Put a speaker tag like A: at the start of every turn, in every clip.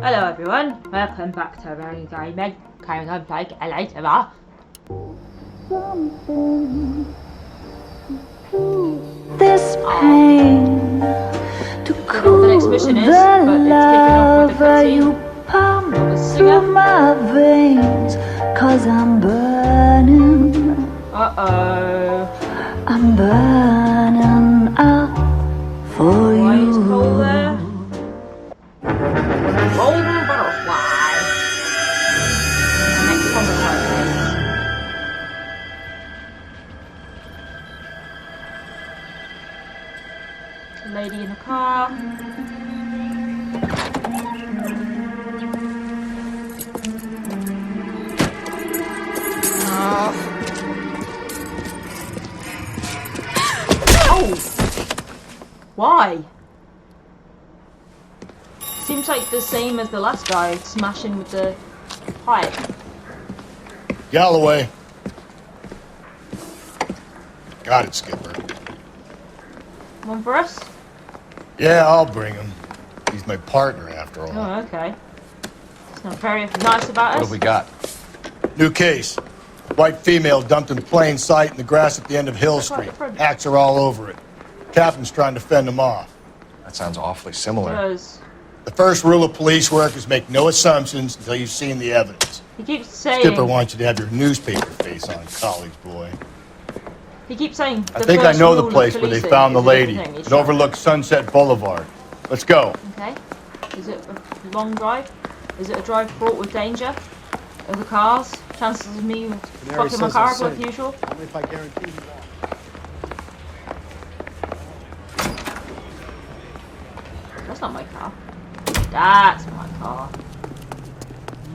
A: Hello everyone, welcome back to Running Gaming. Carrying on playing later.
B: This pain to cool
A: the next mission is,
B: the
A: but
B: lava you
A: it's
B: pump through my veins, 'cause I'm burning. I'm burning out for
A: Why is
B: you.
A: Cole there? Golden butterfly. The next homicide case. Lady in the car. Oh! Why? Seems like the same as the last guy, smashing with the pipe.
C: Galloway. Got it, Skipper.
A: One for us?
C: Yeah, I'll bring him. He's my partner, after all.
A: Oh, okay. It's not very nice about us.
D: What have we got?
C: New case. White female dumped in plain sight in the grass at the end of Hill Street. Hacks are all over it. Captain's trying to fend them off.
D: That sounds awfully similar.
A: Because
C: The first rule of police work is make no assumptions until you've seen the evidence.
A: he keeps saying...
C: Skipper wants you to have your newspaper face on, college boy.
A: He keeps saying...
C: I think I know the place where they found the lady. It overlooks Sunset Boulevard. Let's go.
A: Okay. Is it a long drive? Is it a drive fraught with danger? Are the cars? Chances of me fucking my car up like usual?
C: Only if I guarantee you won't.
A: That's not my car. That's my car.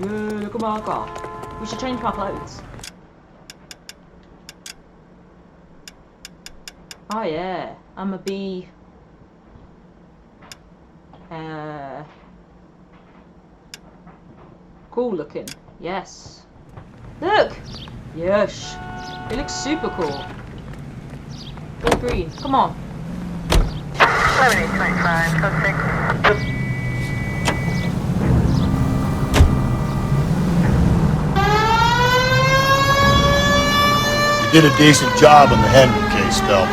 A: Yeah, look at my car. We should change my clothes. Oh yeah, I'm a bee. Cool looking. Yes. Look! Yes. It looks super cool. Go green. Come on.
E: 7825, suspect.
C: You did a decent job on the Henry case, Phelps.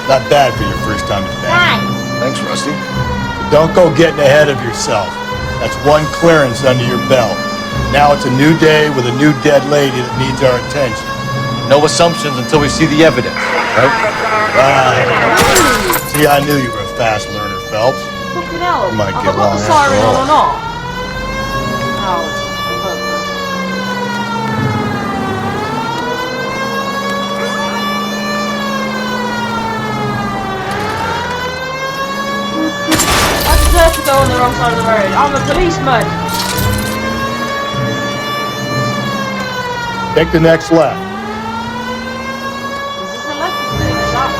C: Not bad for your first time at the bank.
A: Thanks.
D: Thanks, Rusty.
C: Don't go getting ahead of yourself. That's one clearance under your belt. Now it's a new day with a new dead lady that needs our attention.
D: No assumptions until we see the evidence, right?
C: Right. See, I knew you were a fast learner, Phelps.
A: Fucking hell.
C: We might
A: Have
C: get
A: I got
C: along
A: the
C: after
A: siren on
C: all.
A: or not? Oh, it's hopeless. I deserve to go on the wrong side of the road. I'm a policeman.
C: Take the next left.
A: Is this a left or is it a shot?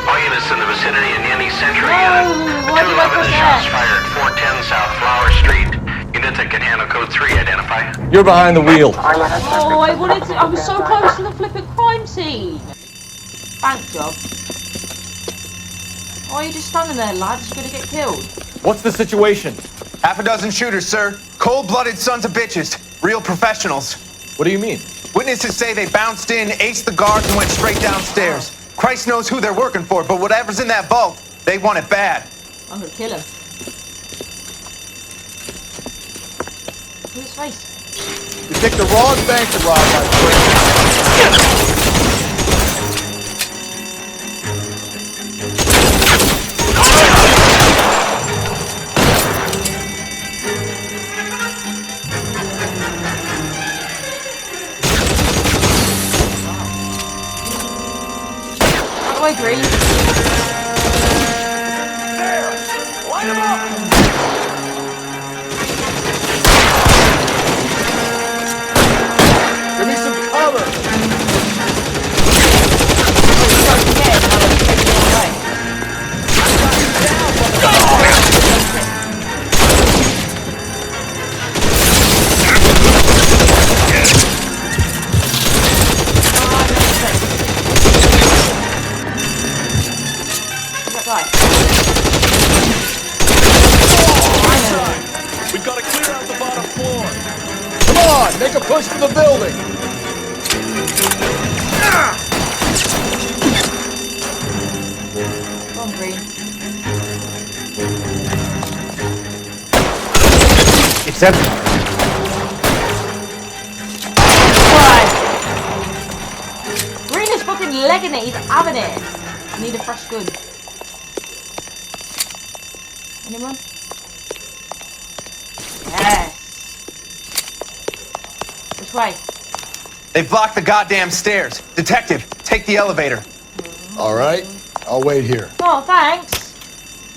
F: All units in the vicinity in any century
A: No, why did I
F: 211
A: press
F: shots
A: X?
F: fired at 410 South Flower Street. Units that can handle code 3 identify.
D: You're behind the wheel.
A: Oh, I wanted to. I was so close to the flipping crime scene. Bank job. Why are you just standing there, lad? You're gonna get killed.
D: What's the situation?
G: Half a dozen shooters, sir. Cold-blooded sons of bitches. Real professionals.
D: What do you mean?
G: Witnesses say they bounced in, aced the guards, and went straight downstairs. Christ knows who they're working for, but whatever's in that vault, they want it bad.
A: I'm gonna kill him. Look at his face.
C: You picked the wrong bank to rob, my friend.
A: How do I breathe?
C: Give me some cover. Make a push for the building!
A: Come on, Green.
D: It's empty.
A: Why? Green is fucking legging it. He's having it. I need a fresh gun. Anyone? Yes. Which way?
G: They blocked the goddamn stairs. Detective, take the elevator.
C: All right, I'll wait here.
A: Oh, thanks.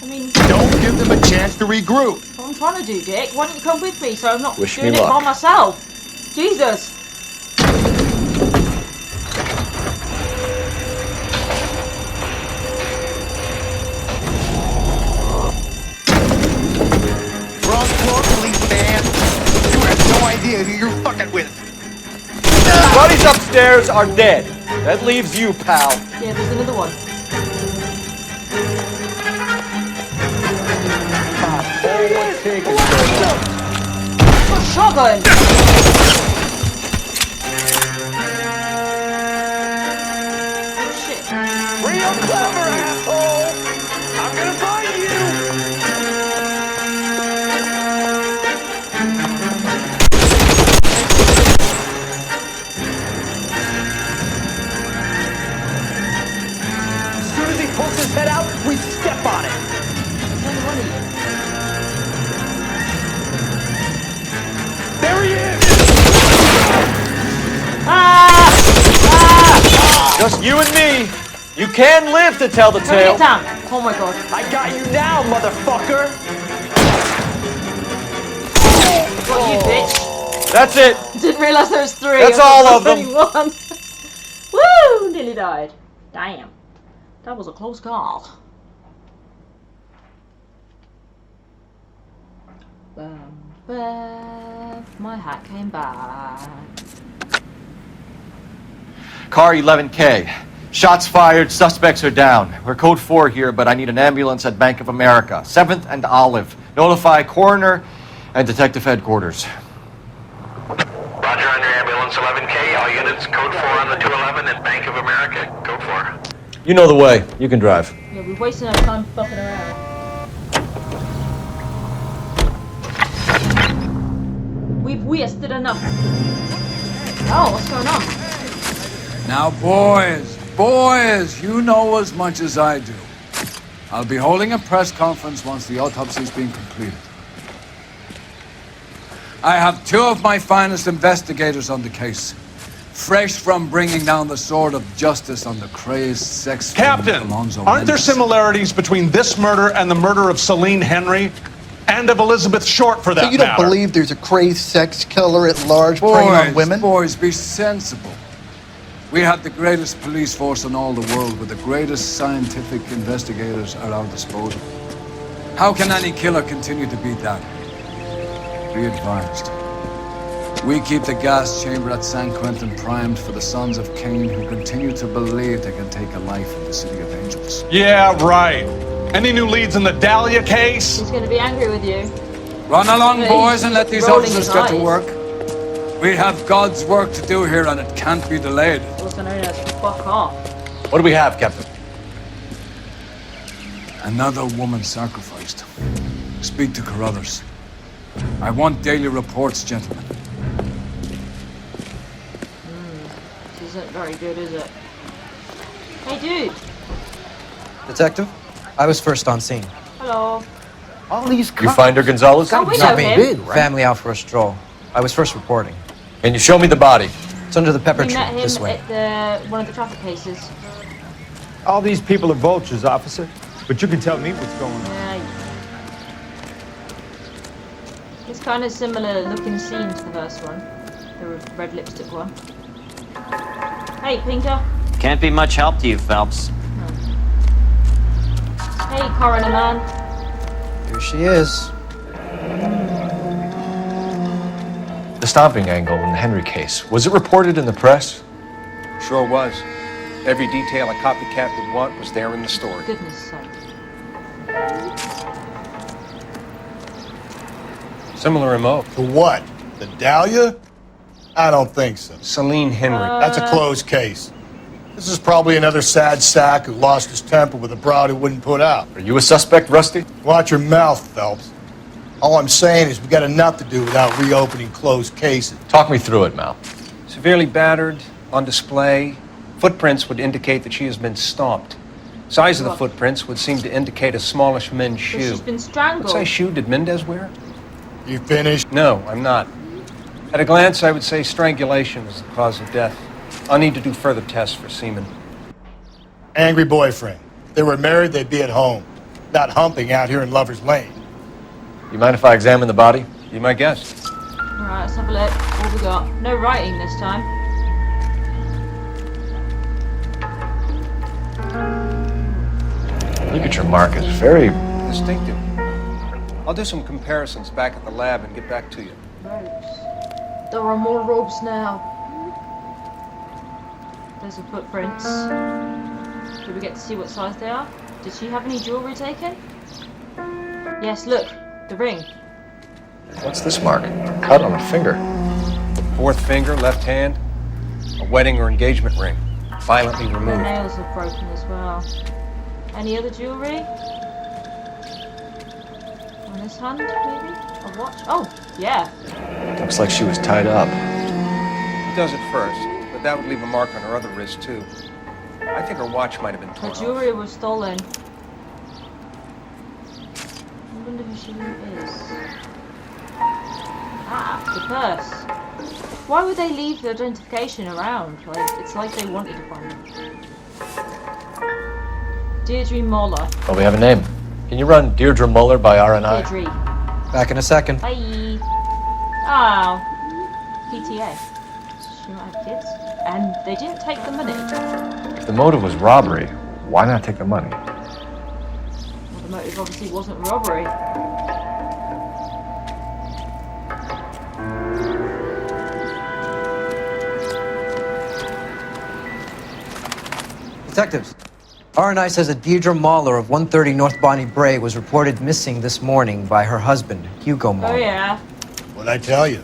A: I mean,
C: Don't give them a chance to regroup.
A: what I'm trying to do, Dick. Why don't you come with me so I'm not
D: Wish me
A: doing it by
D: luck.
A: myself? Jesus.
G: Wrong floor, police man. You have no idea who you're fucking with.
D: Buddies upstairs are dead. That leaves you, pal.
A: Yeah, there's another one. Got a shotgun. Oh shit.
G: Real clever, asshole. I'm gonna find you. As soon as he pulls his head out, we step on it.
A: There's only one of you.
G: There he is.
A: Ah! Ah!
D: Just you and me. You can live to tell the
A: Can we
D: tale.
A: get down? Oh my god.
G: I got you now, motherfucker.
A: Got you, bitch.
D: That's it.
A: Didn't realise there was three.
D: That's
A: I thought
D: all
A: there
D: of
A: was only one. Woo! Nearly died. Damn. That was a close call. My hat came back.
D: Car 11K. Shots fired, suspects are down. We're code 4 here, but I need an ambulance at Bank of America. 7th and Olive. Notify coroner and detective headquarters.
F: Roger on your ambulance 11K. All units, code 4 on the 211 at Bank of America. Code 4.
D: You know the way. You can drive.
A: Yeah, we're wasting our time fucking around. We've wasted enough. Oh, what's going on?
H: Now, boys, you know as much as I do. I'll be holding a press conference once the autopsy's been completed. I have two of my finest investigators on the case, fresh from bringing down the sword of justice on the crazed sex fiend
I: Captain,
H: Alonzo
I: aren't there
H: Mendes.
I: similarities between this murder and the murder of Celine Henry? And of Elizabeth Short, for that
J: So you don't
I: matter?
J: believe there's a crazed sex killer at large preying on women?
H: Boys, be sensible. We have the greatest police force in all the world with the greatest scientific investigators at our disposal. How can any killer continue to beat that? Be advised. We keep the gas chamber at San Quentin primed for the sons of Cain who continue to believe they can take a life in the City of Angels.
I: Yeah, right. Any new leads in the Dahlia case?
A: He's gonna be angry with you.
H: Run along,
A: Yeah,
H: boys,
A: he's
H: and let these
A: rolling
H: officers
A: his
H: get to
A: eyes.
H: work. We have God's work to do here, and it can't be delayed.
A: Also known as fuck off.
D: What do we have, Captain?
H: Another woman sacrificed. Speak to Carruthers. I want daily reports, gentlemen.
A: This isn't very good, is it? Hey, dude.
K: Detective, I was first on scene.
A: Hello.
J: All these
D: You find her, Gonzalez?
A: Oh, we know him.
K: Family out for a stroll. I was first reporting.
D: Can you show me the body?
K: It's under the pepper
A: We
K: tree,
A: met him
K: this way.
A: at one of the traffic cases.
L: All these people are vultures, officer. But you can tell me what's going on.
A: Yeah. It's kind of similar looking scene to the first one. The red lipstick one. Hey, Pinker.
M: Can't be much help to you, Phelps.
A: Hey, Coroner man.
K: Here she is.
D: The stomping angle in the Henry case. Was it reported in the press?
N: Sure was. Every detail a copycat would want was there in the story.
A: Goodness sake.
N: Similar remote.
C: The what? The Dahlia? I don't think so.
N: Celine Henry.
C: That's a closed case. This is probably another sad sack who lost his temper with a broad who wouldn't put out.
D: Are you a suspect, Rusty?
C: Watch your mouth, Phelps. All I'm saying is we got enough to do without reopening closed cases.
D: Talk me through it, Mal.
N: Severely battered, on display. Footprints would indicate that she has been stomped. Size of the footprints would seem to indicate a smallish men's shoe.
A: She's been strangled.
N: What size shoe did Mendez wear?
C: You finished?
N: No, I'm not. At a glance, I would say strangulation is the cause of death. I'll need to do further tests for semen.
C: Angry boyfriend. If they were married, they'd be at home, not humping out here in Lover's Lane.
D: You mind if I examine the body?
N: Be my guest.
A: Alright, let's have a look. What we got? No writing this time.
D: Look at your mark. It's very
N: Distinctive. I'll do some comparisons back at the lab and get back to you.
A: Robes. There are more robes now. There's the footprints. Did we get to see what size they are? Did she have any jewelry taken? Yes, look. The ring.
D: What's this mark? Cut on a finger.
N: Fourth finger, left hand. A wedding or engagement ring. Violently
A: The
N: removed.
A: nails are broken as well. Any other jewelry? On this hand, maybe? A watch? Oh, yeah.
D: Looks like she was tied up.
N: He does it first, but that would leave a mark on her other wrist, too. I think her watch might have been
A: Her
N: torn off.
A: jewelry was stolen. I wonder who she is. Ah, the purse. Why would they leave the identification around? Like, it's like they wanted to find it. Deirdre Muller.
D: Oh, we have a name. Can you run Deirdre Muller by RNI?
A: Deirdre.
K: Back in a second.
A: Bye. Oh. PTA. She might have kids. And they didn't take the money.
D: If the motive was robbery, why not take the money?
A: Well, the motive obviously wasn't robbery.
K: Detectives, RNI says that Deirdre Mahler of 130 North Bonnie Bray was reported missing this morning by her husband, Hugo Mahler.
A: Oh, yeah.
C: What'd I tell you?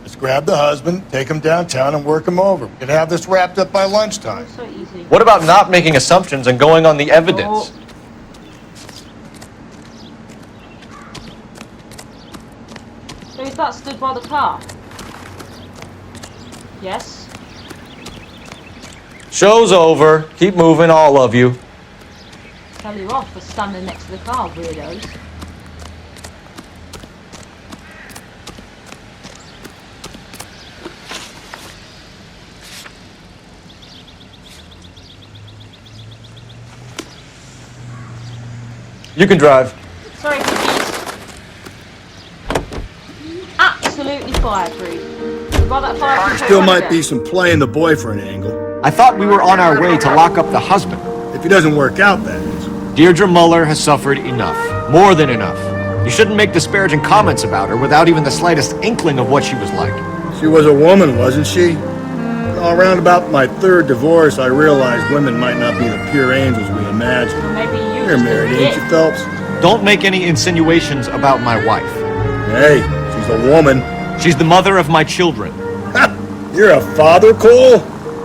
C: Let's grab the husband, take him downtown, and work him over. We could have this wrapped up by lunchtime.
A: So easy.
D: What about not making assumptions and going on the evidence?
A: So is that stood by the car? Yes.
D: Show's over. Keep moving, all of you.
A: Tell you off for standing next to the car, weirdos.
D: You can drive.
A: Sorry, cookies. Absolutely fireproof. We got that fireproof.
C: Still might be some playing the boyfriend angle.
D: I thought we were on our way to lock up the husband.
C: If he doesn't work out, that is.
D: Deirdre Muller has suffered enough. More than enough. You shouldn't make disparaging comments about her without even the slightest inkling of what she was like.
C: She was a woman, wasn't she? Around about my third divorce, I realized women might not be the pure angels we imagined.
A: Or maybe you
C: You're
A: just
C: married,
A: did
C: ain't you,
A: it.
C: Phelps?
D: Don't make any insinuations about my wife.
C: Hey, she's a woman.
D: She's the mother of my children.
C: You're a father, Cole?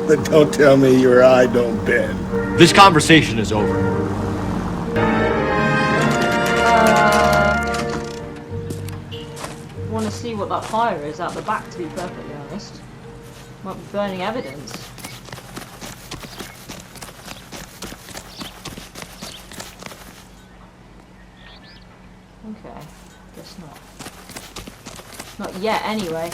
C: Then don't tell me your eye don't bend.
D: This conversation is over.
A: Want to see what that fire is out the back, to be perfectly honest. Might be burning evidence. Okay, guess not. Not yet, anyway.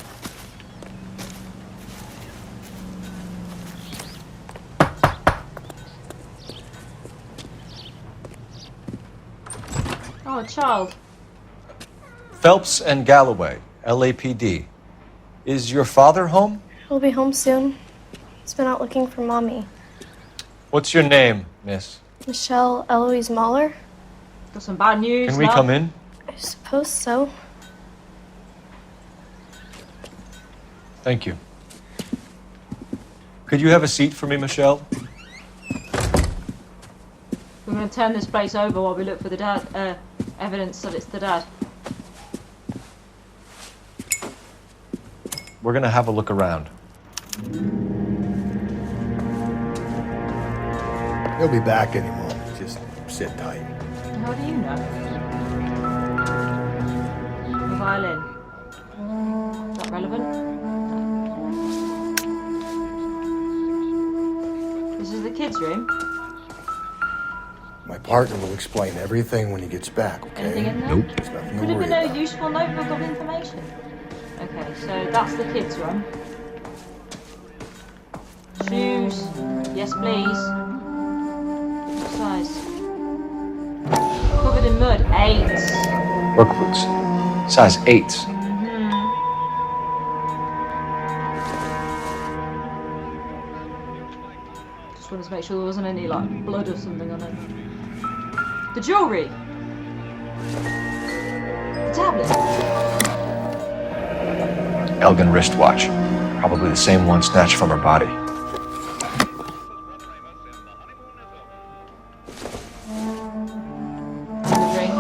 A: Oh, a child.
D: Phelps and Galloway, LAPD. Is your father home?
O: He'll be home soon. He's been out looking for Mommy.
D: What's your name, miss?
O: Michelle Eloise Mahler?
A: Got some bad news.
D: Can we
A: love.
D: come in?
O: I suppose so.
D: Thank you. Could you have a seat for me, Michelle?
A: We're going to turn this place over while we look for the dad. Evidence that it's the dad.
D: We're gonna have a look around.
C: He'll be back any moment. Just sit tight.
A: How do you know? The violin. Is that relevant? This is the kids' room.
C: My partner will explain everything when he gets back, okay?
A: Anything in there?
C: Nope. There's nothing to
A: Could have
C: worry
A: been
C: about.
A: a useful notebook of information. Okay, so that's the kids' room. Shoes. Yes, please. What size? Covered in mud. 8.
D: Work boots. Size 8.
A: Just wanted to make sure there wasn't any like blood or something on it. The jewellery. The tablet.
D: Elgin wristwatch. Probably the same one snatched from her body.
A: The ring.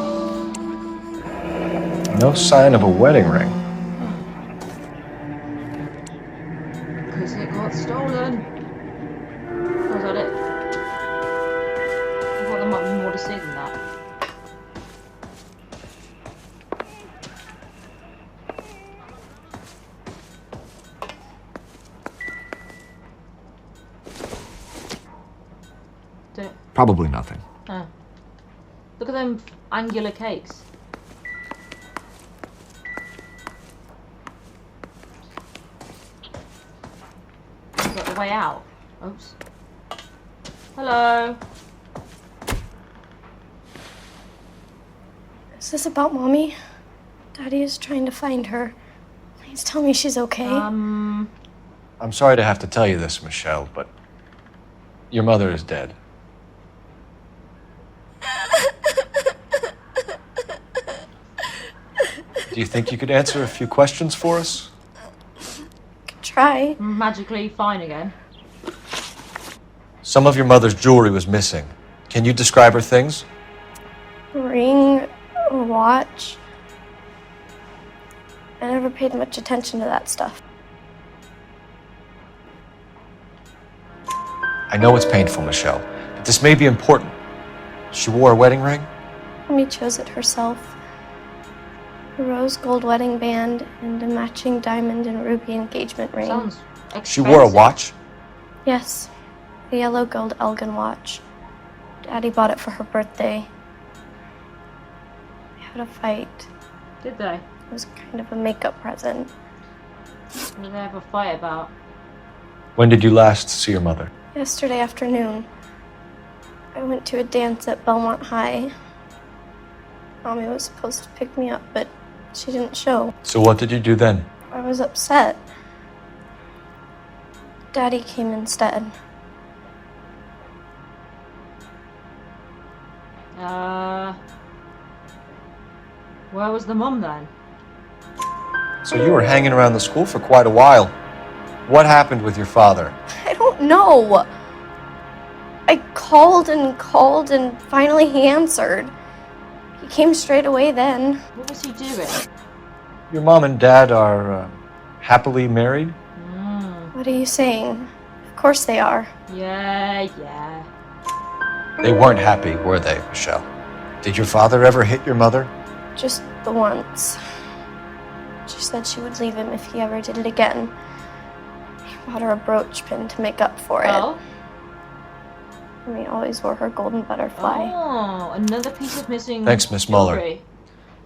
D: No sign of a wedding ring.
A: Because it got stolen. Was that it? I thought there might be more to see than that.
D: Probably nothing.
A: Oh. Look at them angular cakes. Got the way out. Oops. Hello.
O: Is this about Mommy? Daddy is trying to find her. Please tell me she's okay.
D: I'm sorry to have to tell you this, Michelle, but your mother is dead. Do you think you could answer a few questions for us?
O: Try.
A: Magically fine again.
D: Some of your mother's jewelry was missing. Can you describe her things?
O: Ring, a watch. I never paid much attention to that stuff.
D: I know it's painful, Michelle, but this may be important. She wore a wedding ring?
O: Mommy chose it herself. A rose gold wedding band and a matching diamond and ruby engagement ring.
A: Sounds expensive.
D: She wore a watch?
O: Yes, a yellow gold Elgin watch. Daddy bought it for her birthday. They had a fight.
A: Did they?
O: It was kind of a makeup present.
A: What did they have a fight about?
D: When did you last see your mother?
O: Yesterday afternoon, I went to a dance at Belmont High. Mommy was supposed to pick me up, but she didn't show.
D: So what did you do then?
O: I was upset. Daddy came instead.
A: Where was the mum then?
D: So you were hanging around the school for quite a while. What happened with your father?
O: I don't know. I called and finally he answered. He came straight away then.
A: What was he doing?
D: Your mom and dad are happily married?
O: What are you saying? Of course they are.
A: Yeah.
D: They weren't happy, were they, Michelle? Did your father ever hit your mother?
O: Just the once. She said she would leave him if he ever did it again. He bought her a brooch pin to make up for it.
A: Oh?
O: And he always wore her golden butterfly.
A: Oh, another piece of missing
D: Thanks, Miss Muller.
A: jewelry.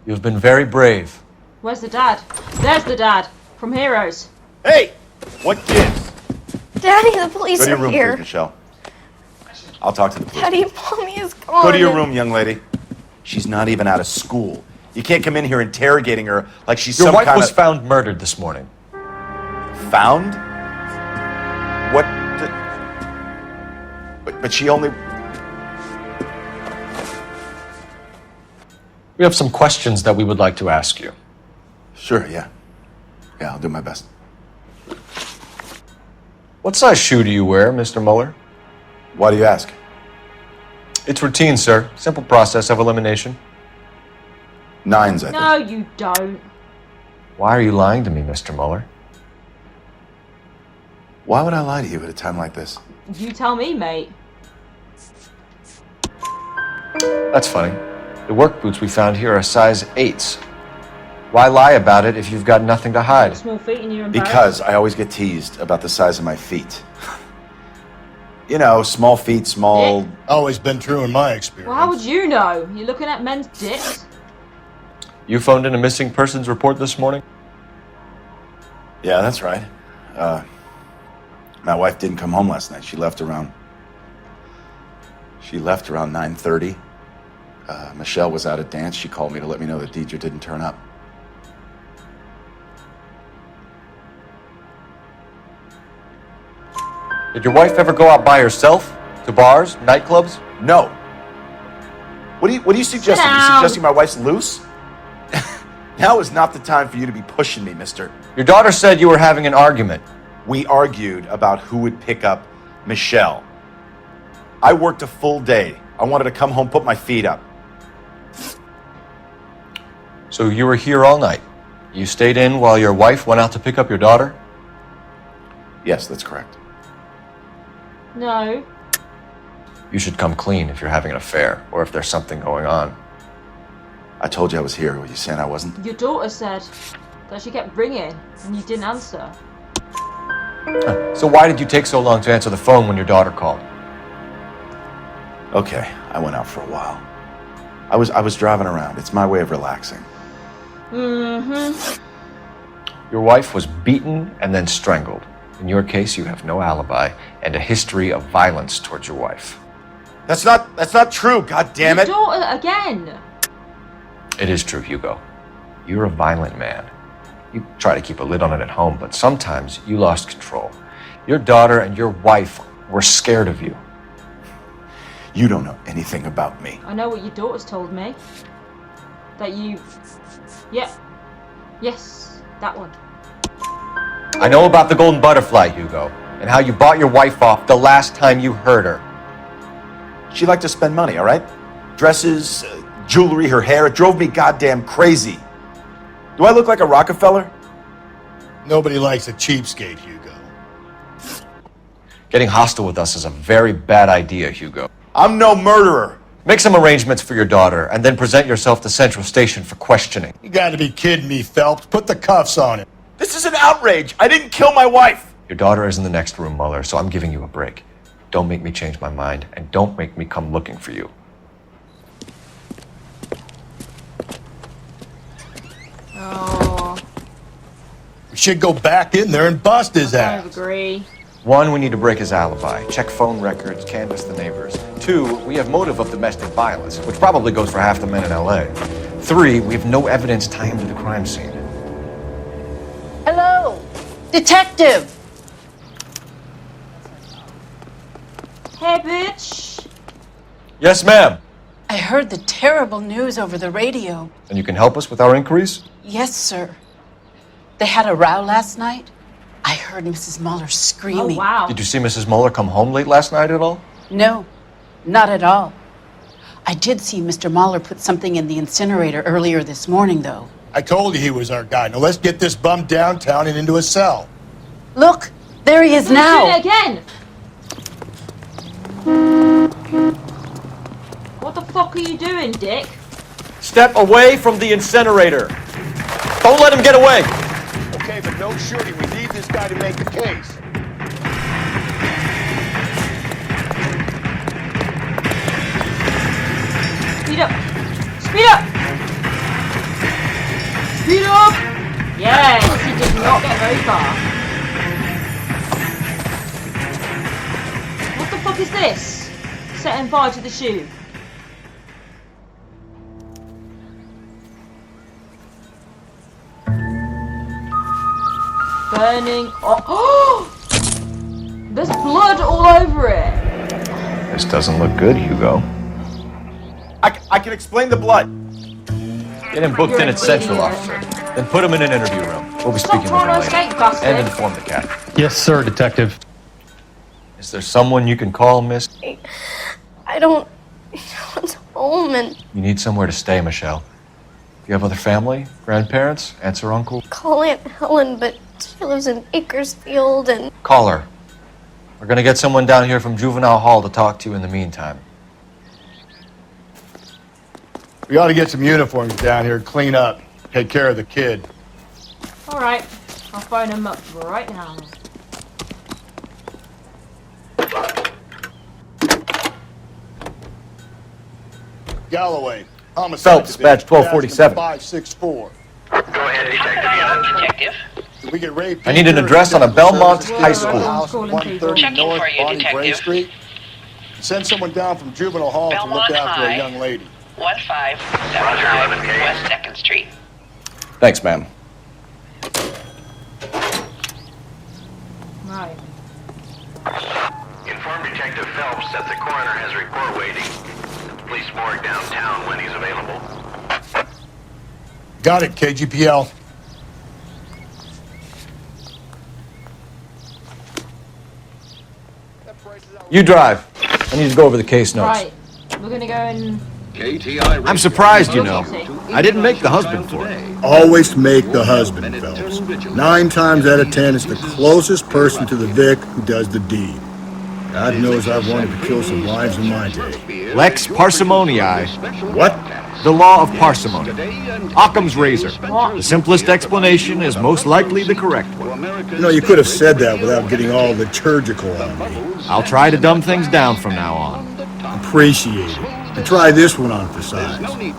D: You've been very brave.
A: Where's the dad? There's the dad from Heroes.
P: Hey! What gives?
O: Daddy, the police
P: Go to your
O: are
P: room,
O: here.
P: please, Michelle. I'll talk to the police.
O: Daddy, Mommy is gone.
P: Go to your room, young lady. She's not even out of school. You can't come in here interrogating her like she's
D: Your
P: some
D: wife
P: kind
D: was
P: of...
D: found murdered this morning.
P: Found? What the... But she only...
D: We have some questions that we would like to ask you.
P: Sure, yeah. Yeah, I'll do my best.
D: What size shoe do you wear, Mr. Muller?
P: Why do you ask?
D: It's routine, sir. Simple process of elimination.
P: 9s, I think.
A: No, you don't.
D: Why are you lying to me, Mr. Muller?
P: Why would I lie to you at a time like this?
A: You tell me, mate.
D: That's funny. The work boots we found here are size 8s. Why lie about it if you've got nothing to hide?
A: Small feet and you're embarrassed.
P: Because I always get teased about the size of my feet. You know, small feet, small...
C: Always been true in my experience.
A: Well, how would you know? You're looking at men's dicks?
D: You phoned in a missing persons report this morning?
P: Yeah, that's right. My wife didn't come home last night. She left around 9:30. Michelle was out at dance. She called me to let me know that Deidre didn't turn up.
D: Did your wife ever go out by herself? To bars, nightclubs?
P: No. What are you suggesting? You suggesting my wife's loose? Now is not the time for you to be pushing me, mister.
D: Your daughter said you were having an argument.
P: We argued about who would pick up Michelle. I worked a full day. I wanted to come home, put my feet up.
D: So you were here all night? You stayed in while your wife went out to pick up your daughter?
P: Yes, that's correct.
A: No.
D: You should come clean if you're having an affair, or if there's something going on.
P: I told you I was here. Were you saying I wasn't?
A: Your daughter said that she kept ringing and you didn't answer.
D: So why did you take so long to answer the phone when your daughter called?
P: Okay, I went out for a while. I was driving around. It's my way of relaxing.
A: Mm-hmm.
D: Your wife was beaten and then strangled. In your case, you have no alibi and a history of violence towards your wife.
P: That's not true, god damn it.
A: Your daughter again.
D: It is true, Hugo. You're a violent man. You try to keep a lid on it at home, but sometimes you lost control. Your daughter and your wife were scared of you.
P: You don't know anything about me.
A: I know what your daughter's told me. That you... Yeah. Yes, that one.
D: I know about the golden butterfly, Hugo, and how you bought your wife off the last time you heard her.
P: She liked to spend money, all right? Dresses, jewelry, her hair. It drove me goddamn crazy. Do I look like a Rockefeller?
C: Nobody likes a cheapskate, Hugo.
D: Getting hostile with us is a very bad idea, Hugo.
P: I'm no murderer.
D: Make some arrangements for your daughter, and then present yourself to Central Station for questioning.
C: You gotta be kidding me, Phelps. Put the cuffs on him.
P: This is an outrage. I didn't kill my wife.
D: Your daughter is in the next room, Mueller, so I'm giving you a break. Don't make me change my mind, and don't make me come looking for you.
A: Oh.
C: We should go back in there and bust his
A: I
C: ass.
A: agree.
D: 1, we need to break his alibi. Check phone records, canvass the neighbors. 2, we have motive of domestic violence, which probably goes for half the men in LA. 3, we have no evidence tying him to the crime scene.
Q: Hello, detective.
A: Hey, bitch.
D: Yes, ma'am.
Q: I heard the terrible news over the radio.
D: And you can help us with our inquiries?
Q: Yes, sir. They had a row last night. I heard Mrs. Mueller screaming.
A: Oh, wow.
D: Did you see Mrs. Mueller come home late last night at all?
Q: No, not at all. I did see Mr. Mueller put something in the incinerator earlier this morning, though.
C: I told you he was our guy. Now let's get this bum downtown and into a cell.
Q: Look, there he is now.
A: Do it again. What the fuck are you doing, Dick?
D: Step away from the incinerator. Don't let him get away.
C: Okay, but no shooting. We need this guy to make the case.
A: Speed up. Speed up. Speed up. Yes, he did not get very far. What the fuck is this? Setting fire to the shoe. Burning. Oh! There's blood all over it.
D: This doesn't look good, Hugo.
P: I can explain the blood.
D: Get him booked in at Central, officer. Then put him in an interview room. We'll be speaking with him later. And inform the cat.
L: Yes, sir, detective.
D: Is there someone you can call, miss?
O: I don't want home and
D: You need somewhere to stay, Michelle. Do you have other family? Grandparents? Aunts or uncle?
O: call Aunt Helen, but she lives in Bakersfield and
D: Call her. We're gonna get someone down here from Juvenile Hall to talk to you in the meantime.
C: We ought to get some uniforms down here, clean up, take care of the kid.
A: Alright, I'll phone him up right now.
C: Galloway, homicide.
D: Phelps, badge 1247.
C: 564.
F: Go ahead, Detective.
C: Did we get raped?
D: I need an address on a Belmont High School.
C: House 130
E: Checking
C: North
E: for you,
C: Bonnie Bray
E: Detective.
C: Street. Send someone down from Juvenile Hall to
E: Belmont
C: look after
E: High.
C: a young lady.
E: 1575 West 2nd Street.
D: Thanks, ma'am.
A: Right.
F: Inform Detective Phelps that the coroner has a report waiting at the police morgue downtown when he's available.
C: Got it, KGPL.
D: You drive. I need to go over the case notes.
A: Right. We're gonna go and...
D: I'm surprised, you know. I didn't make the husband for it.
C: Always make the husband, Phelps. 9 times out of 10, it's the closest person to the Vic who does the deed. God knows I've wanted to kill some lives in my day.
D: Lex parsimoniae.
C: What?
D: The law of parsimony. Occam's razor. The simplest explanation is most likely the correct one.
C: You know, you could have said that without getting all liturgical on me.
D: I'll try to dumb things down from now on.
C: Appreciate it. And try this one on for size.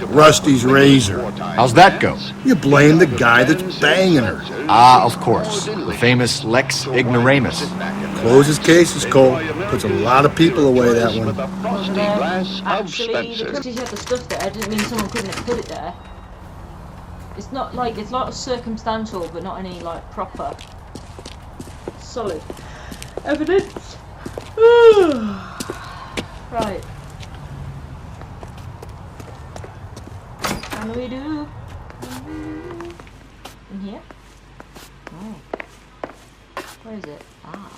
C: Rusty's razor.
D: How's that go?
C: You blame the guy that's banging her.
D: Ah, of course. The famous Lex ignoramus.
C: Closes cases, Cole. Puts a lot of people away, that one.
A: Actually, because he had the stuff there, didn't mean someone couldn't have put it there. It's not like, it's a lot of circumstantial, but not any, like, proper, solid evidence. Right. What do we do? In here? Oh. Where is it? Ah.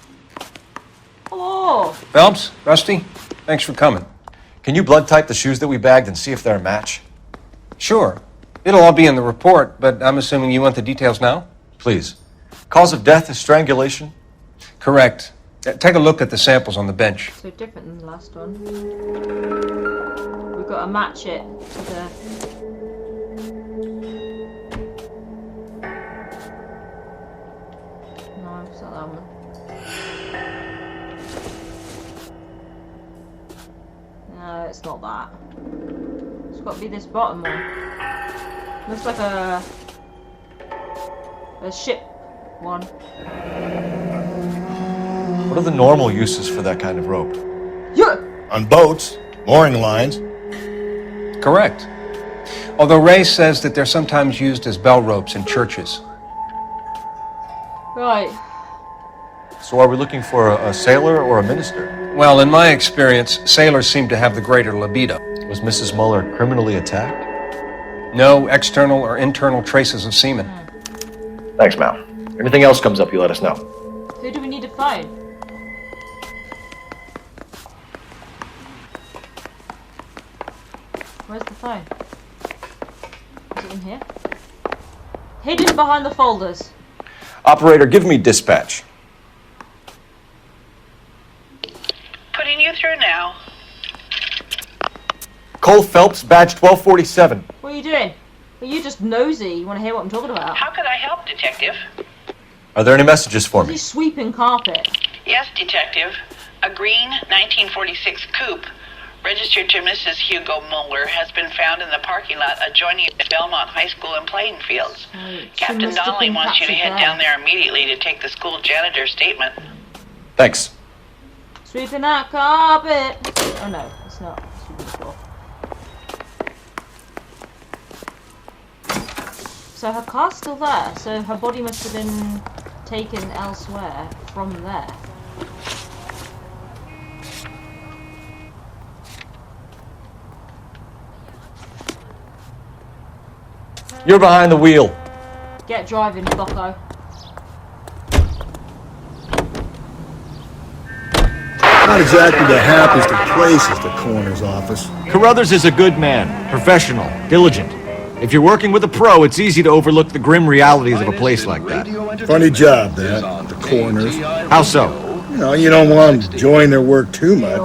A: Hello!
N: Phelps, Rusty, thanks for coming.
D: Can you blood type the shoes that we bagged and see if they're a match?
N: Sure. It'll all be in the report, but I'm assuming you want the details now?
D: Please. Cause of death is strangulation?
N: Correct. Take a look at the samples on the bench.
A: So different than the last one. We've got to match it to the... No, it's not that one. No, it's not that. It's got to be this bottom one. Looks like a ship one.
D: What are the normal uses for that kind of rope?
A: Yeah.
C: On boats, mooring lines.
N: Correct. Although Ray says that they're sometimes used as bell ropes in churches.
A: Right.
D: So are we looking for a sailor or a minister?
N: Well, in my experience, sailors seem to have the greater libido.
D: Was Mrs. Muller criminally attacked?
N: No external or internal traces of semen.
D: Thanks, Mal. If anything else comes up, you let us know.
A: Who do we need to find? Where's the phone? Is it in here? Hidden behind the folders.
D: Operator, give me dispatch.
E: Putting you through now.
D: Cole Phelps, badge 1247.
A: What are you doing? Are you just nosy? You want to hear what I'm talking about?
E: How could I help, Detective?
D: Are there any messages for
A: Is
D: me?
A: he sweeping carpet?
E: Yes, Detective. A green 1946 coupe, registered to Mrs. Hugo Muller, has been found in the parking lot adjoining the Belmont High School in playing fields.
A: Right.
E: Captain Donnelly wants you to head down there immediately to take the school janitor's statement.
D: Thanks.
A: Sweeping that carpet. Oh no, it's not. It's sweeping the floor. So her car's still there, so her body must have been taken elsewhere from there.
D: You're behind the wheel.
A: Get driving, bucko.
C: Not exactly the happiest of places, the coroner's office.
D: Carruthers is a good man, professional, diligent. If you're working with a pro, it's easy to overlook the grim realities of a place like that.
C: Funny job, that, the coroner's.
D: How so?
C: No, you don't want them enjoying their work too much.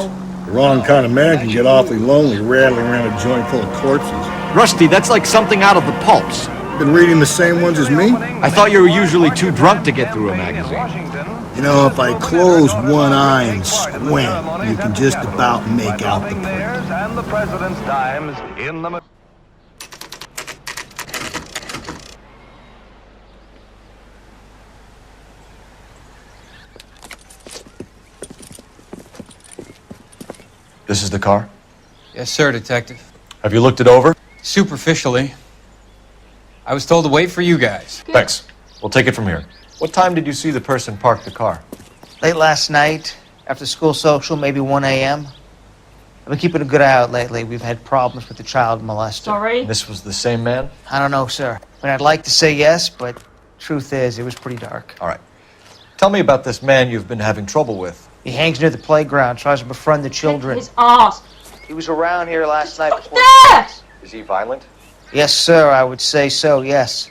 C: The wrong kind of man can get awfully lonely rattling around a joint full of corpses.
D: Rusty, that's like something out of the pulps.
C: Been reading the same ones as me?
D: I thought you were usually too drunk to get through a magazine.
C: You know, if I close one eye and squint, you can just about make out the point.
R: And the president's dimes in the...
D: This is the car?
K: Yes, sir, Detective.
D: Have you looked it over?
K: Superficially. I was told to wait for you guys.
D: Thanks. We'll take it from here. What time did you see the person park the car?
S: Late last night, after school social, maybe 1 a.m. I've been keeping a good eye out lately. We've had problems with the child molester.
A: Sorry?
D: This was the same man?
S: I don't know, sir. I mean, I'd like to say yes, but truth is, it was pretty dark.
D: All right. Tell me about this man you've been having trouble with.
S: He hangs near the playground, tries to befriend the children.
A: His ass.
S: He was around here last night before...
A: That!
D: Is he violent?
S: Yes, sir, I would say so, yes.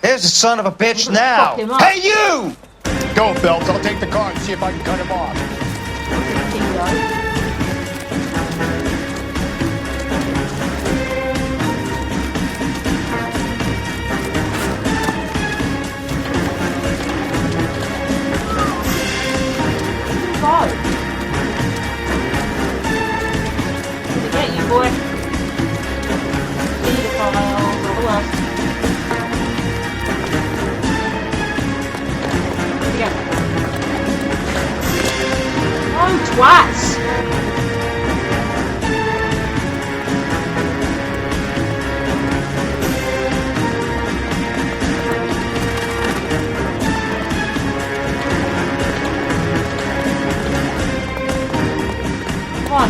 S: There's the son of a bitch now! Hey, you!
L: Go, Phelps. I'll take the car and see if I can cut him off.
A: Get you, boy. Oh, twats! Come on.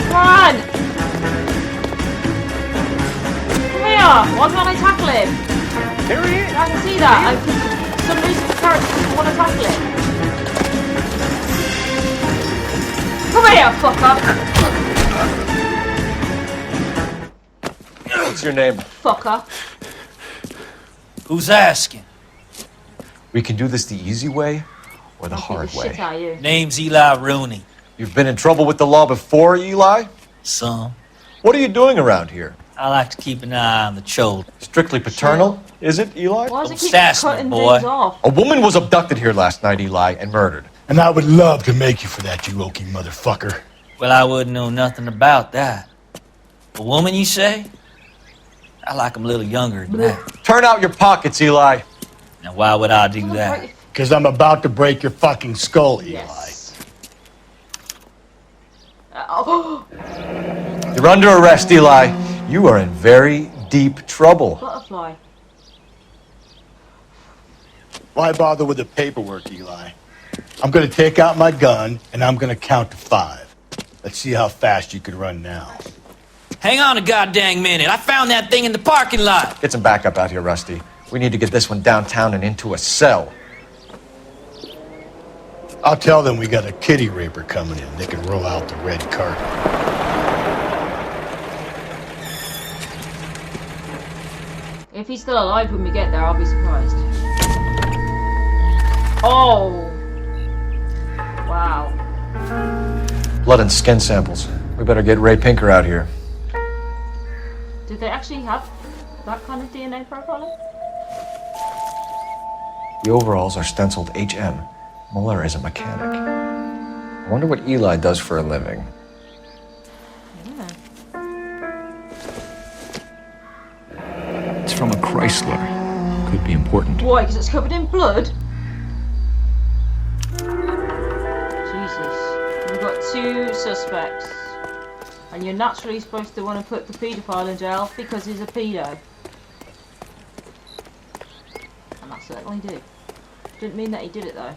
A: Come on! Come here! Why can't I tackle him?
R: Here he is!
A: I can see that. For some reason the character doesn't want to tackle him. Come here, fucker!
D: What's your name?
A: Fucker.
T: Who's asking?
D: We can do this the easy way or the hard
A: Shit
D: way.
A: out of you.
T: Name's Eli Rooney.
D: You've been in trouble with the law before, Eli?
T: Some.
D: What are you doing around here?
T: I like to keep an eye on the children.
D: Strictly paternal, is it, Eli?
A: Why does it keep
T: Sass me,
A: cutting
T: boy.
A: things off?
D: A woman was abducted here last night, Eli, and murdered.
C: And I would love to make you for that, you oaky motherfucker.
T: Well, I wouldn't know nothing about that. A woman, you say? I like 'em a little younger than that.
D: Turn out your pockets, Eli.
T: Now, why would I do that?
C: Because I'm about to break your fucking skull, Eli.
A: Yes. Oh.
D: You're under arrest, Eli. You are in very deep trouble.
A: Butterfly.
C: Why bother with the paperwork, Eli? I'm going to take out my gun, and I'm going to count to 5. Let's see how fast you can run now.
T: Hang on a goddamn minute. I found that thing in the parking lot.
D: Get some backup out here, Rusty. We need to get this one downtown and into a cell.
C: I'll tell them we got a kitty raper coming in. They can roll out the red carpet.
A: If he's still alive when we get there, I'll be surprised. Oh! Wow.
D: Blood and skin samples. We better get Ray Pinker out here.
A: Did they actually have that kind of DNA profiling?
D: The overalls are stenciled HM. Muller is a mechanic. I wonder what Eli does for a living.
U: It's from a Chrysler. Could be important.
A: Why? Because it's covered in blood? Jesus. We've got 2 suspects. And you're naturally supposed to want to put the paedophile in jail because he's a pedo. And I certainly do. Didn't mean that he did it though.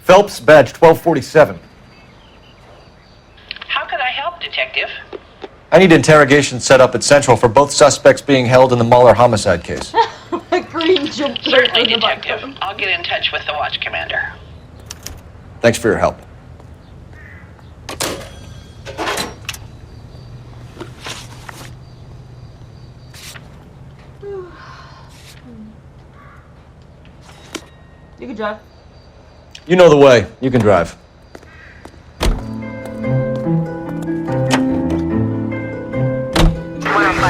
D: Phelps, badge 1247.
E: How could I help, Detective?
D: I need interrogation set up at Central for both suspects being held in the Muller homicide case.
A: A green jump.
E: Certainly, Detective. I'll get in touch with the watch commander.
D: Thanks for your help.
A: drive.
D: You know the way. You can drive.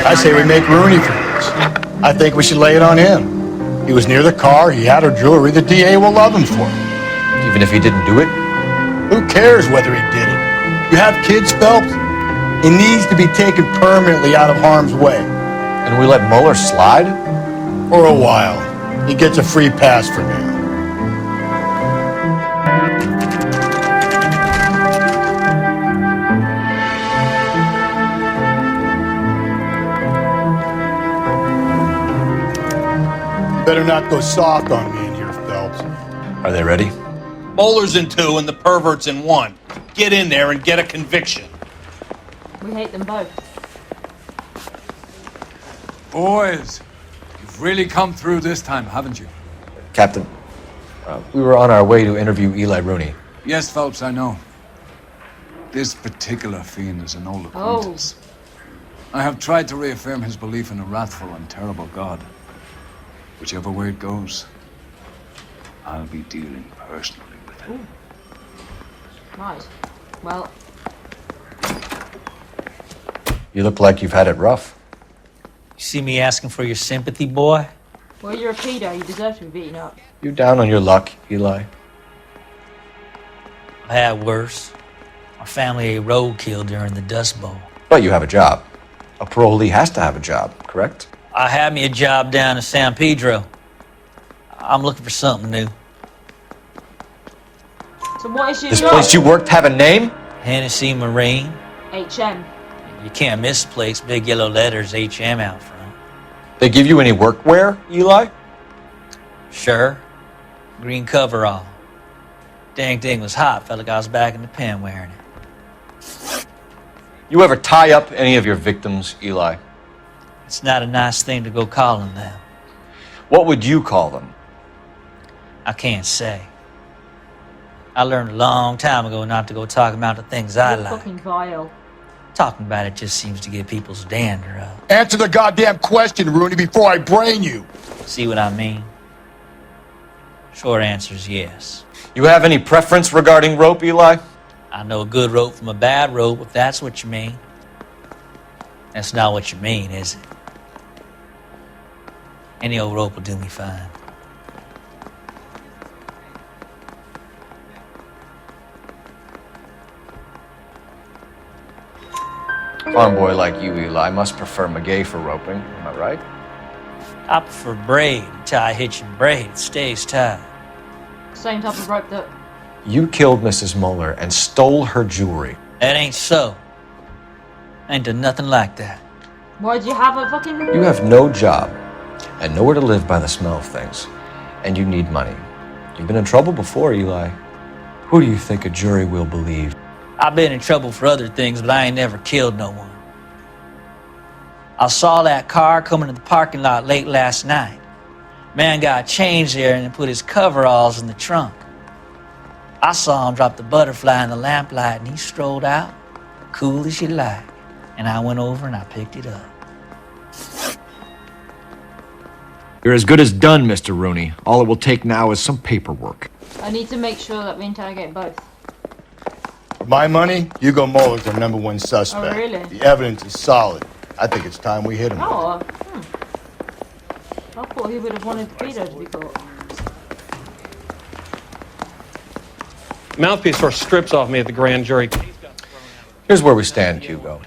C: I say we make Rooney for this. I think we should lay it on him. He was near the car, he had her jewelry, the DA will love him for it.
D: Even if he didn't do it?
C: Who cares whether he did it? You have kids, Phelps? He needs to be taken permanently out of harm's way.
D: And we let Mueller slide?
C: For a while. He gets a free pass for now. Better not go soft on me in here, Phelps.
D: Are they ready?
I: Mueller's in 2 and the pervert's in 1. Get in there and get a conviction.
A: We hate them both.
H: Boys, you've really come through this time, haven't you?
D: Captain, we were on our way to interview Eli Rooney.
H: Yes, Phelps, I know. This particular fiend is an old acquaintance. I have tried to reaffirm his belief in a wrathful and terrible God. Whichever way it goes, I'll be dealing personally with him.
A: Right. Well,
D: You look like you've had it rough.
T: You see me asking for your sympathy, boy?
A: well, you're a pedo. You deserve to be beaten up.
D: You down on your luck, Eli?
T: I had worse. Our family ate roadkill during the Dust Bowl.
D: But you have a job. A parolee has to have a job, correct?
T: I had me a job down in San Pedro. I'm looking for something new.
A: So what is your
D: This
A: job?
D: place you worked have a name?
T: Hennessy Marine.
A: HM.
T: You can't miss the place. Big yellow letters, HM out front.
D: They give you any workwear, Eli?
T: Sure. Green coverall. Dang thing was hot. Felt like I was back in the pen wearing it.
D: You ever tie up any of your victims, Eli?
T: It's not a nice thing to go calling them.
D: What would you call them?
T: I can't say. I learned a long time ago not to go talking about the things I
A: You're
T: like.
A: fucking vile.
T: Talking about it just seems to get people's dander up.
C: Answer the goddamn question, Rooney, before I brain you.
T: See what I mean? Short answer is yes.
D: You have any preference regarding rope, Eli?
T: I know a good rope from a bad rope, if that's what you mean. That's not what you mean, is it? Any old rope will do me fine.
D: Farm boy like you, Eli, must prefer McGay for roping. Am I right?
T: I prefer braid. Until I hitch and braid, it stays tight.
A: Same type of rope that.
D: You killed Mrs. Mueller and stole her jewelry.
T: That ain't so. I ain't done nothing like that.
A: Why'd you have a fucking.
D: You have no job and nowhere to live by the smell of things. And you need money. You've been in trouble before, Eli. Who do you think a jury will believe?
T: I've been in trouble for other things, but I ain't never killed no one. I saw that car coming to the parking lot late last night. Man got changed there and put his coveralls in the trunk. I saw him drop the butterfly in the lamplight and he strolled out, cool as you like. And I went over and I picked it up.
U: You're as good as done, Mr. Rooney. All it will take now is some paperwork.
A: I need to make sure that we interrogate both.
C: For my money, Hugo Muller's our #1 suspect.
A: Oh, really?
C: The evidence is solid. I think it's time we hit him.
A: Oh, I thought he would have wanted the pedo to be caught.
I: Mouthpiece first strips off me at the grand jury.
D: Here's where we stand, Hugo.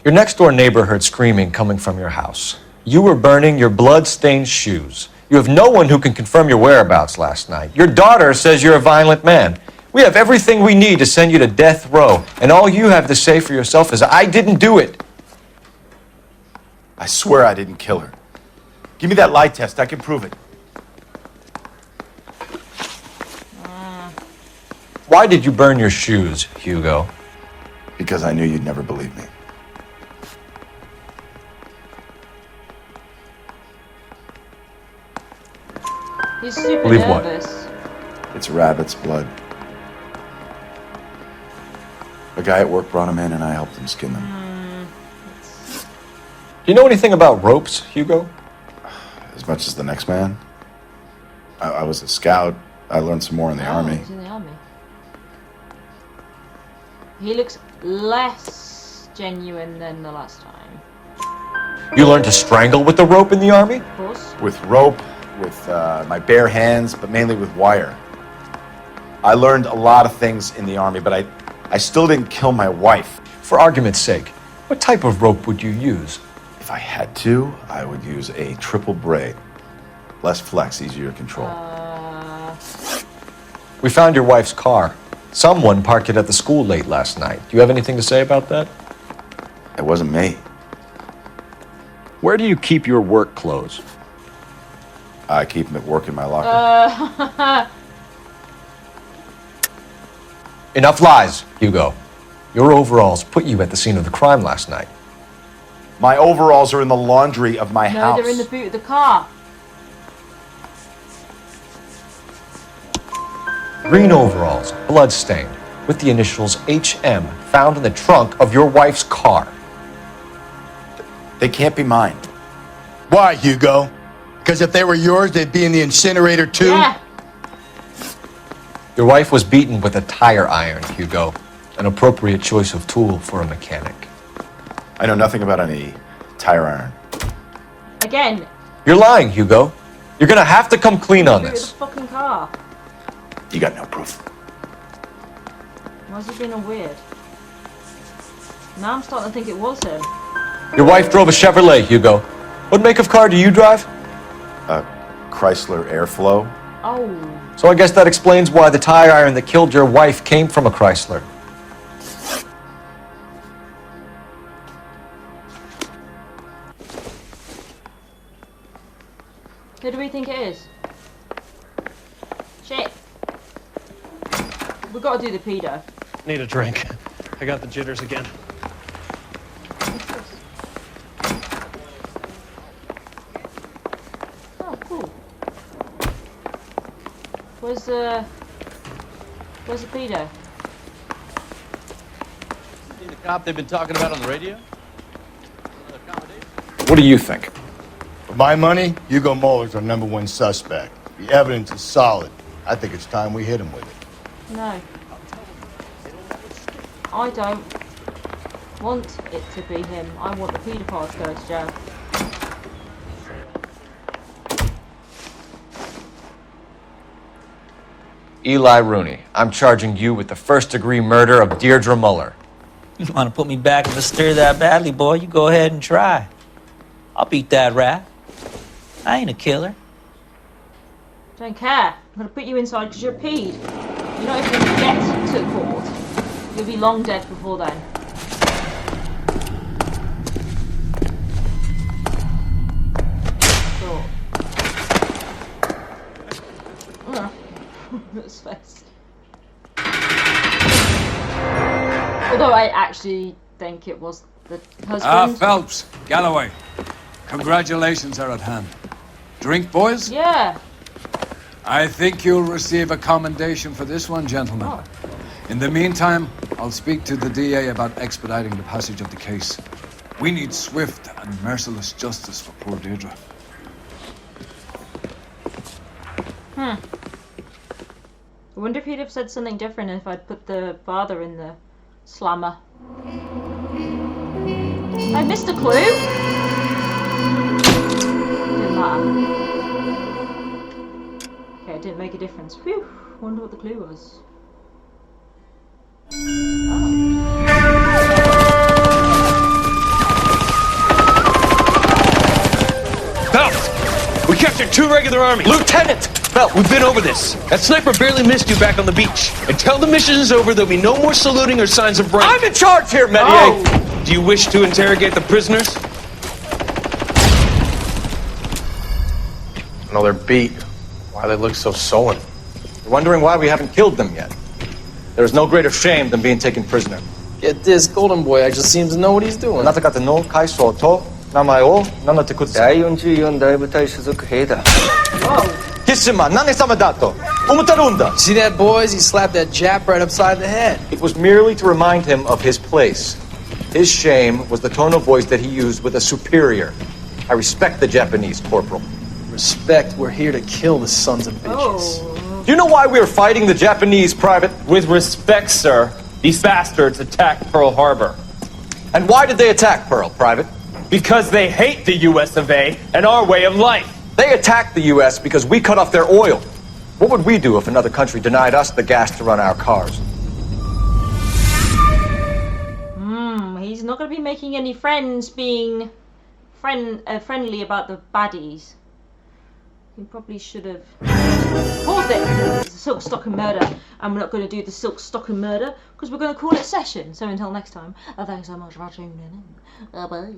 D: Your next-door neighbor heard screaming coming from your house. You were burning your blood-stained shoes. You have no one who can confirm your whereabouts last night. Your daughter says you're a violent man. We have everything we need to send you to death row, and all you have to say for yourself is, I didn't do it.
P: I swear I didn't kill her. Give me that lie test. I can prove it.
D: Why did you burn your shoes, Hugo?
P: Because I knew you'd never believe me.
A: He's super
D: Believe what?
A: nervous.
P: It's rabbit's blood. A guy at work brought him in and I helped him skin them.
D: Do you know anything about ropes, Hugo?
P: As much as the next man. I was a scout, I learned some more in the army.
A: He's in the army. He looks less genuine than the last time.
D: You learned to strangle with the rope in the army?
A: Of course.
P: With rope, with my bare hands, but mainly with wire. I learned a lot of things in the army, but I still didn't kill my wife.
D: For argument's sake, what type of rope would you use?
P: If I had to, I would use a triple braid. Less flex, easier to control.
D: We found your wife's car. Someone parked it at the school late last night. Do you have anything to say about that?
P: It wasn't me.
U: Where do you keep your work clothes?
P: I keep them at work in my locker.
D: Enough lies, Hugo. Your overalls put you at the scene of the crime last night.
P: My overalls are in the laundry of my house.
A: No, they're in the boot of the car.
D: Green overalls, blood-stained, with the initials HM found in the trunk of your wife's car.
P: They can't be mine.
C: Why, Hugo? Because if they were yours, they'd be in the incinerator too?
A: Yeah.
D: Your wife was beaten with a tire iron, Hugo. An appropriate choice of tool for a mechanic.
P: I know nothing about any tire iron.
A: Again.
D: You're lying, Hugo. You're gonna have to come clean on
A: The
D: this.
A: fucking car.
P: You got no proof.
A: Why is he being all weird? Now I'm starting to think it was him.
D: Your wife drove a Chevrolet, Hugo. What make of car do you drive?
P: A Chrysler Airflow.
A: Oh.
D: So I guess that explains why the tire iron that killed your wife came from a Chrysler.
A: Who do we think it is? Shit. We've got to do the pedo.
B: Need a drink. I got the jitters again.
A: Oh, cool. Where's the pedo?
V: Seen the cop they've been talking about on the radio?
D: What do you think?
C: For my money, Hugo Muller's our #1 suspect. The evidence is solid. I think it's time we hit him with it.
A: No. I don't want it to be him. I want the paedophile to go to jail.
D: Eli Rooney, I'm charging you with the first-degree murder of Deirdre Muller.
T: You want to put me back if I stir that badly, boy? You go ahead and try. I'll beat that rap. I ain't a killer.
A: Don't care. I'm gonna put you inside because you're peed. You're not even gonna get to court. You'll be long dead before then. Sure. That's face. Although I actually think it was the husband.
H: Phelps, Galloway. Congratulations are at hand. Drink, boys?
A: Yeah.
H: I think you'll receive a commendation for this one, gentlemen.
A: Oh.
H: In the meantime, I'll speak to the DA about expediting the passage of the case. We need swift and merciless justice for poor Deirdre.
A: I wonder if he'd have said something different if I'd put the father in the slammer. I missed a clue? Didn't matter. Okay, it didn't make a difference. Whew, wonder what the clue was.
B: Phelps! We captured 2 regular army.
D: Lieutenant!
B: Phelps, we've been over this. That sniper barely missed you back on the beach. Until the mission is over, there'll be no more saluting or signs of break.
D: I'm in charge here, Metier!
B: Oh. Do you wish to interrogate the prisoners?
W: No, they're beat. Why they look so sullen?
D: You're wondering why we haven't killed them yet. There is no greater shame than being taken prisoner.
W: Get this, Golden Boy actually seems to know what he's doing.
D: See
W: that, boys? He slapped that Jap right upside the head.
D: It was merely to remind him of his place. His shame was the tone of voice that he used with a superior. I respect the Japanese, Corporal.
W: Respect, we're here to kill the sons of bitches.
A: Oh,
D: Do you know why we are fighting the Japanese, Private?
B: With respect, sir, these bastards attacked Pearl Harbor.
D: And why did they attack Pearl, Private?
B: Because they hate the US of A and our way of life.
D: They attacked the US because we cut off their oil. What would we do if another country denied us the gas to run our cars?
A: He's not going to be making any friends being friendly about the baddies. He probably should have paused it. It's a silk stocking murder, and we're not going to do the silk stocking murder because we're going to call it session. So until next time, thanks so much for tuning in. Bye.